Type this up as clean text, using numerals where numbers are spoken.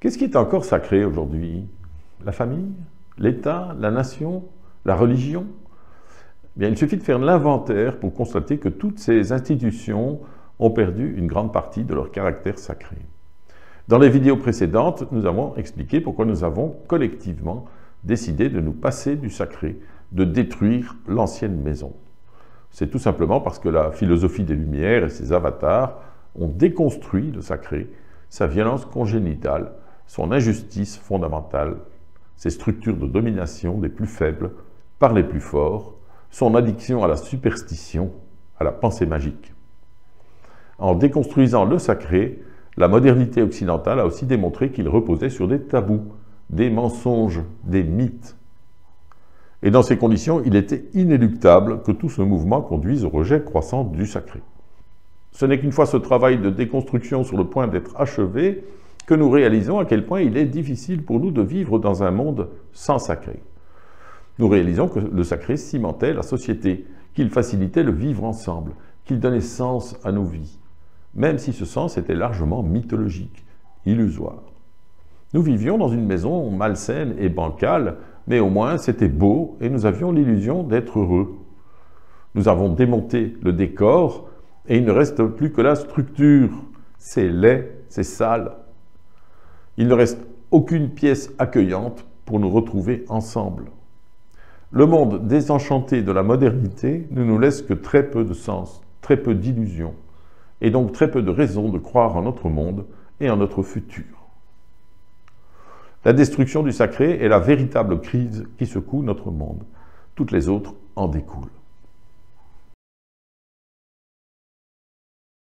Qu'est-ce qui est encore sacré aujourd'hui? La famille? L'État? La nation? La religion? Bien, il suffit de faire l'inventaire pour constater que toutes ces institutions ont perdu une grande partie de leur caractère sacré. Dans les vidéos précédentes, nous avons expliqué pourquoi nous avons collectivement décidé de nous passer du sacré, de détruire l'ancienne maison. C'est tout simplement parce que la philosophie des Lumières et ses avatars ont déconstruit le sacré, sa violence congénitale, son injustice fondamentale, ses structures de domination des plus faibles par les plus forts, son addiction à la superstition, à la pensée magique. En déconstruisant le sacré, la modernité occidentale a aussi démontré qu'il reposait sur des tabous, des mensonges, des mythes. Et dans ces conditions, il était inéluctable que tout ce mouvement conduise au rejet croissant du sacré. Ce n'est qu'une fois ce travail de déconstruction sur le point d'être achevé que nous réalisons à quel point il est difficile pour nous de vivre dans un monde sans sacré. Nous réalisons que le sacré cimentait la société, qu'il facilitait le vivre ensemble, qu'il donnait sens à nos vies, même si ce sens était largement mythologique, illusoire. Nous vivions dans une maison malsaine et bancale, mais au moins c'était beau et nous avions l'illusion d'être heureux. Nous avons démonté le décor et il ne reste plus que la structure. C'est laid, c'est sale. Il ne reste aucune pièce accueillante pour nous retrouver ensemble. Le monde désenchanté de la modernité ne nous laisse que très peu de sens, très peu d'illusions, et donc très peu de raisons de croire en notre monde et en notre futur. La destruction du sacré est la véritable crise qui secoue notre monde. Toutes les autres en découlent.